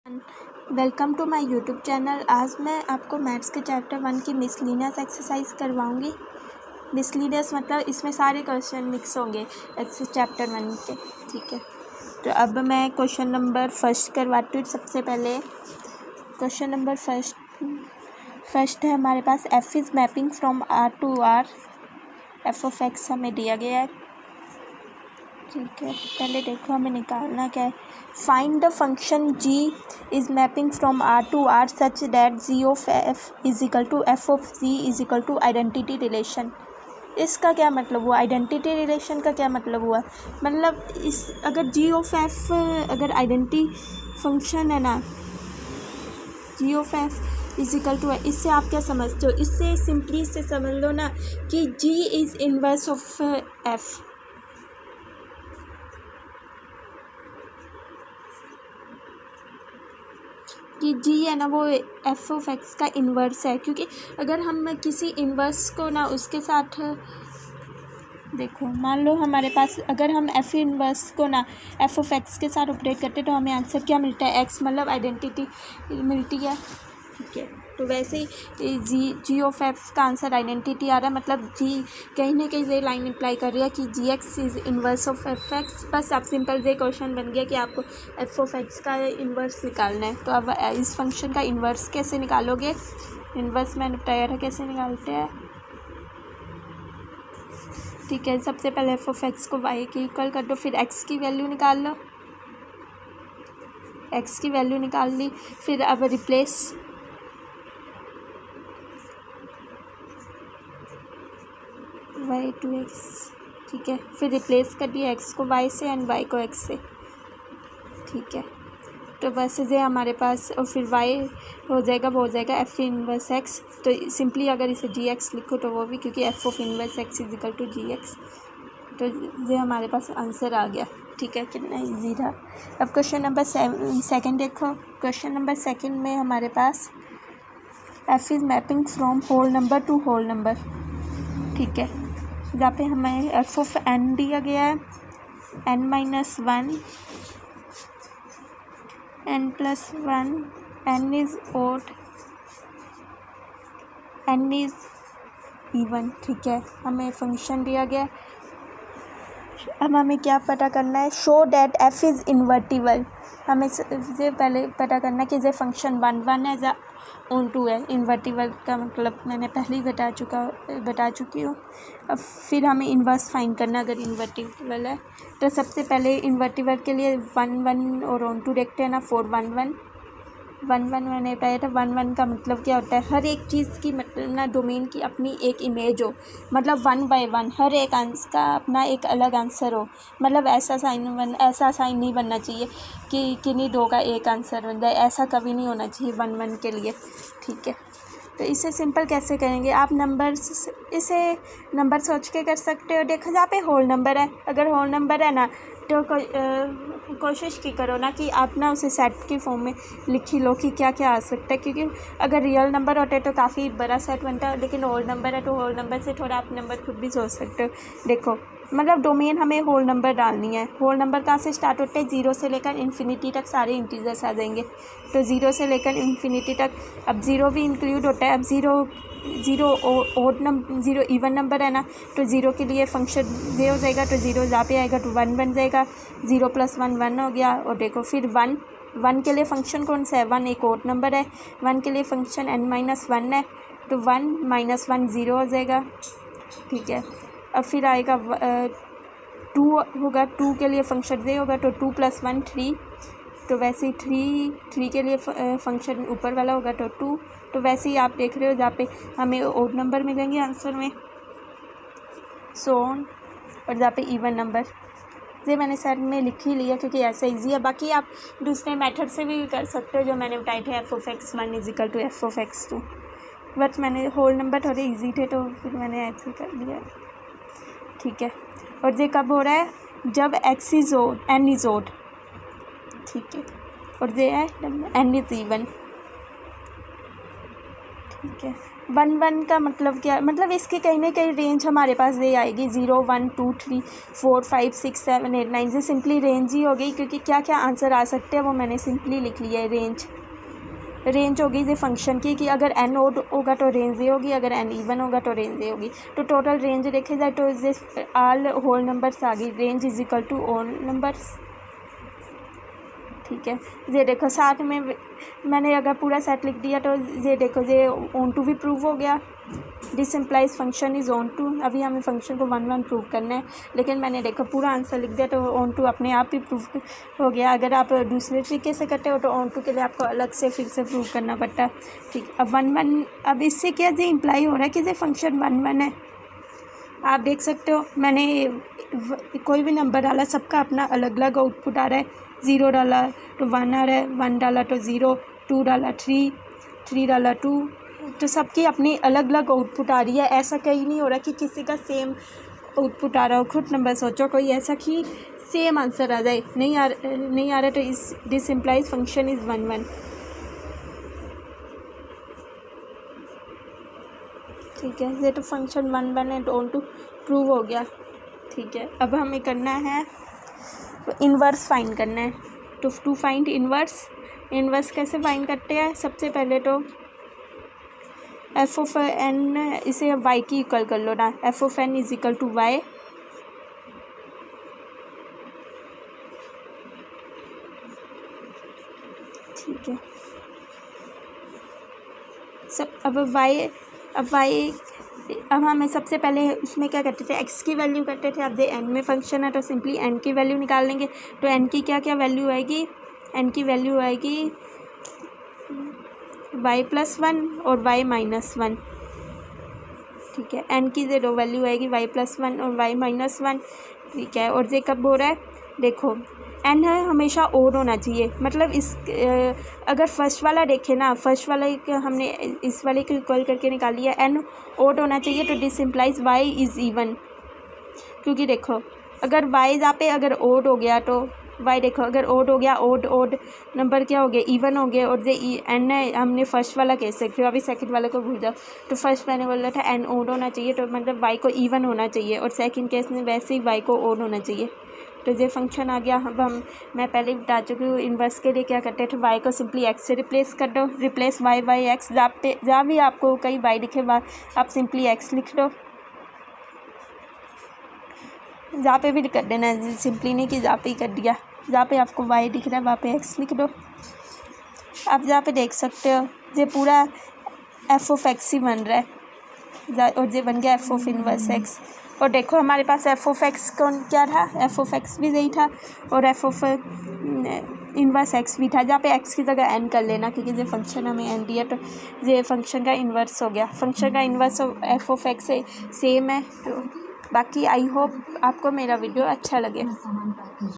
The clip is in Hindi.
Welcome to my YouTube channel. आज मैं आपको मैथ्स के चैप्टर 1 की मिसलिनियस एक्सरसाइज करवाऊंगी। मिसलिनियस मतलब इसमें सारे क्वेश्चन मिक्स होंगे चैप्टर 1 के। ठीक है, तो अब मैं क्वेश्चन नंबर फर्स्ट करवाती हूँ। सबसे पहले क्वेश्चन नंबर फर्स्ट है हमारे पास, F is mapping from R to R. F of X हमें दिया गया है। ठीक है, पहले देखो हमें निकालना क्या है। Find the function g is mapping from r to r such that g of f is equal to f of g is equal to identity relation. इसका क्या मतलब हुआ? आइडेंटिटी रिलेशन का क्या मतलब हुआ? मतलब इस अगर g ऑफ f अगर आइडेंटिटी फंक्शन है ना, g of f is equal to, इससे आप क्या समझते हो? इससे सिंपली इससे समझ लो ना कि g is inverse of f। कि g है ना वो एफ ऑफ एक्स का इन्वर्स है, क्योंकि अगर हम किसी इन्वर्स को ना उसके साथ देखो, मान लो हमारे पास अगर हम एफ इन्वर्स को ना एफ ऑफ एक्स के साथ ऑपरेट करते तो हमें आंसर क्या मिलता है? एक्स, मतलब आइडेंटिटी मिलती है। ठीक है, तो वैसे ही जी ऑफ एफ का आंसर आइडेंटिटी आ रहा है, मतलब जी कहीं ना कहीं ये लाइन अप्लाई कर रही है कि G X is inverse of F X. बस आप सिंपल ये क्वेश्चन बन गया कि आपको एफ ऑफ एक्स का इन्वर्स निकालना है। तो अब इस फंक्शन का इन्वर्स कैसे निकालोगे? इन्वर्स मैंने बताया था कैसे निकालते हैं। ठीक है, सबसे पहले एफ ऑफ एक्स को वाई के इक्वल कर दो, फिर एक्स की वैल्यू निकाल लो। एक्स की वैल्यू निकाल ली, फिर अब रिप्लेस वाई टू एक्स। ठीक है, फिर रिप्लेस कर दिया एक्स को वाई से एंड वाई को एक्स से। ठीक है, तो बस ये हमारे पास, और फिर वाई हो जाएगा, वो हो जाएगा एफ इनवर्स एक्स। तो सिंपली अगर इसे जी एक्स लिखो तो वो भी, क्योंकि f of inverse x is equal to g x. तो ये हमारे पास आंसर आ गया। ठीक है, कितना ईजी था। अब क्वेश्चन नंबर सेकंड देखो। क्वेश्चन नंबर सेकंड में हमारे पास F is mapping from whole number to whole number. ठीक है, जहाँ पे हमें एफ ऑफ एन दिया गया है, n minus one, n plus one, n is odd, n is even. ठीक है, हमें फंक्शन दिया गया। अब हमें क्या पता करना है? Show that F is invertible. हमें ये पहले पता करना है कि ये फंक्शन वन वन है या ऑन टू है। इन्वर्टिबल का मतलब मैंने पहले ही बता चुकी हूँ। अब फिर हमें इन्वर्स फाइंड करना अगर इन्वर्टिबल है। तो सबसे पहले इन्वर्टिबल के लिए वन वन और ऑन टू देखते हैं ना। Four one one one one मैंने बताया था। वन वन का मतलब क्या होता है? हर एक चीज़ की मतलब ना डोमेन की अपनी एक इमेज हो, मतलब वन बाय वन हर एक आंसर का अपना एक अलग आंसर हो। मतलब ऐसा साइन नहीं बनना चाहिए कि किन्हीं दो का एक आंसर बन जाए, ऐसा कभी नहीं होना चाहिए वन वन के लिए। ठीक है, तो इसे सिंपल कैसे करेंगे? आप इसे नंबर सोच के कर सकते हो। देखो जहाँ पे होल नंबर है, अगर होल नंबर है ना तो कोशिश की करो ना कि आप ना उसे सेट की फॉर्म में लिख ही लो कि क्या क्या आ सकता है, क्योंकि अगर रियल नंबर होते तो काफ़ी बड़ा सेट बनता है, लेकिन होल नंबर है तो होल नंबर से थोड़ा आप नंबर खुद भी सोच सकते हो। देखो मतलब डोमेन हमें होल नंबर डालनी है। होल नंबर कहाँ से स्टार्ट होते हैं? ज़ीरो से लेकर इन्फिनिटी तक सारे इंटीजर्स आ जाएंगे। तो ज़ीरो से लेकर इन्फिनिटी तक, अब ज़ीरो भी इंक्लूड होता है। अब ज़ीरो इवन नंबर है ना, तो ज़ीरो के लिए फंक्शन ये हो जाएगा, तो ज़ीरो जहाँ पे आएगा तो वन बन जाएगा। ज़ीरो प्लस वन वन हो गया। और देखो फिर वन के लिए फंक्शन कौन सा है? वन एक ओड नंबर है। वन के लिए फंक्शन n माइनस वन है, तो वन माइनस वन ज़ीरो हो जाएगा। ठीक है, अब फिर आएगा टू होगा। टू के लिए फंक्शन ये होगा, तो टू प्लस वन थ्री। तो वैसे ही थ्री के लिए फंक्शन ऊपर वाला होगा तो टू। तो वैसे ही आप देख रहे हो जहाँ पे हमें ओड नंबर मिलेंगे आंसर में, सो ऑन। और जहाँ पे इवन नंबर, ये मैंने साइड में लिख ही लिया क्योंकि ऐसा इजी है। बाकी आप दूसरे मेथड से भी कर सकते हो जो मैंने बताए थे, f of x one is equal to f of x two. But मैंने होल नंबर थोड़े इजी थे तो फिर मैंने ऐसे कर लिया। ठीक है, और ये कब हो रहा है? जब x is odd, n is odd. ठीक है, और ये है एन इज इवन। ठीक है। 1 का मतलब क्या, मतलब इसकी कहीं ना कहीं रेंज हमारे पास ये आएगी 0 1 2 3 4 5 6 7 8 9, ये सिंपली रेंज ही हो गई, क्योंकि क्या क्या आंसर आ सकते हैं वो मैंने सिंपली लिख लिया है। रेंज होगी ये फंक्शन की कि अगर n ओड होगा तो रेंज ये होगी, अगर n इवन होगा तो रेंज ये होगी। तो टोटल रेंज देखे जाए तो ये ऑल होल नंबर्स आ गई, range is equal to all numbers. ठीक है, ये देखो साथ में मैंने अगर पूरा सेट लिख दिया तो ये देखो ये ऑन टू भी प्रूव हो गया। This implies function is onto. अभी हमें फंक्शन को 1 1 प्रूव करना है, लेकिन मैंने देखो पूरा आंसर लिख दिया तो ऑन टू अपने आप ही प्रूव हो गया। अगर आप दूसरे तरीके से करते हो तो ऑन टू के लिए आपको अलग से फिर से प्रूव करना पड़ता है। ठीक, अब 1 1, अब इससे क्या ये इम्प्लाई हो रहा है कि ये फंक्शन 1 1 है। आप देख सकते हो मैंने कोई भी नंबर डाला, सबका अपना अलग अलग आउटपुट आ रहा है। 0 डाला तो 1 आ रहा है, 1 डाला तो 0, 2 डाला 3, 3 डाला 2, तो सबकी अपनी अलग अलग आउटपुट आ रही है। ऐसा कहीं नहीं हो रहा कि किसी का सेम आउटपुट आ रहा हो। खुद नंबर सोचो कोई ऐसा कि सेम आंसर आ जाए, नहीं आ रहा तो दिस इम्प्लाइज फंक्शन इज़ 1 1। ठीक है, ये तो function 1 1 and onto prove हो गया। ठीक है, अब हमें करना है इन्वर्स फाइंड करना है। टू फाइंड इन्वर्स कैसे फाइंड करते हैं? सबसे पहले तो एफ ऑफ एन, इसे वाई की इक्वल कर लो ना। F of n is equal to y. ठीक है, अब हमें सबसे पहले उसमें क्या करते थे, एक्स की वैल्यू करते थे। अब ये एन में फंक्शन है तो सिंपली एन की वैल्यू निकाल लेंगे। तो एन की क्या क्या वैल्यू आएगी? एन की वैल्यू आएगी y+1 और y-1। ठीक है, एन की 0 वैल्यू आएगी y+1 और y-1। ठीक है, और ये कब हो रहा है? देखो एन है हमेशा ओड होना चाहिए, मतलब इस अगर फर्स्ट वाला देखें ना, फर्स्ट वाला हमने इस वाले को इक्वल करके निकाली है, एन ओड होना चाहिए तो this implies y is even. क्योंकि देखो अगर वाई जहाँ पे अगर ओड हो गया तो वाई, देखो अगर ओड हो गया, ओड नंबर क्या हो गया? इवन हो गए। और ये एन है, हमने फर्स्ट वाला कह सकते हो, अभी सेकंड वाले को भूल जाओ। तो फर्स्ट मैंने बोला था एन ओड होना चाहिए, तो मतलब वाई को इवन होना चाहिए, और सेकंड केस में वैसे ही वाई को ओड होना चाहिए। तो ये फंक्शन आ गया। अब मैं पहले बता चुकी हूँ इन्वर्स के लिए क्या करते थे, वाई को सिंपली एक्स से रिप्लेस कर दो। रिप्लेस वाई बाई एक्स, जहाँ भी आपको कहीं वाई दिखे आप सिंपली एक्स लिख दो। जहाँ पे भी कर देना, सिंपली नहीं कि जहाँ पे ही कर दिया। जहाँ पे आपको वाई दिख रहा है वहाँ पे एक्स लिख दो। आप जहाँ पे देख सकते हो ये पूरा एफ ऑफ एक्स ही बन रहा है, और ये बन गया एफ ऑफ इनवर्स एक्स। और देखो हमारे पास एफ ऑफ एक्स कौन क्या था? एफ ऑफ एक्स भी यही था, और एफ ऑफ इनवर्स एक्स भी था। जहाँ पे एक्स की जगह एन कर लेना, क्योंकि ये फंक्शन हमें एन दिया तो ये फंक्शन का इन्वर्स हो गया। फंक्शन का इन्वर्स एफ ऑफ एक्स से सेम है। तो बाकी आई होप आपको मेरा वीडियो अच्छा लगे।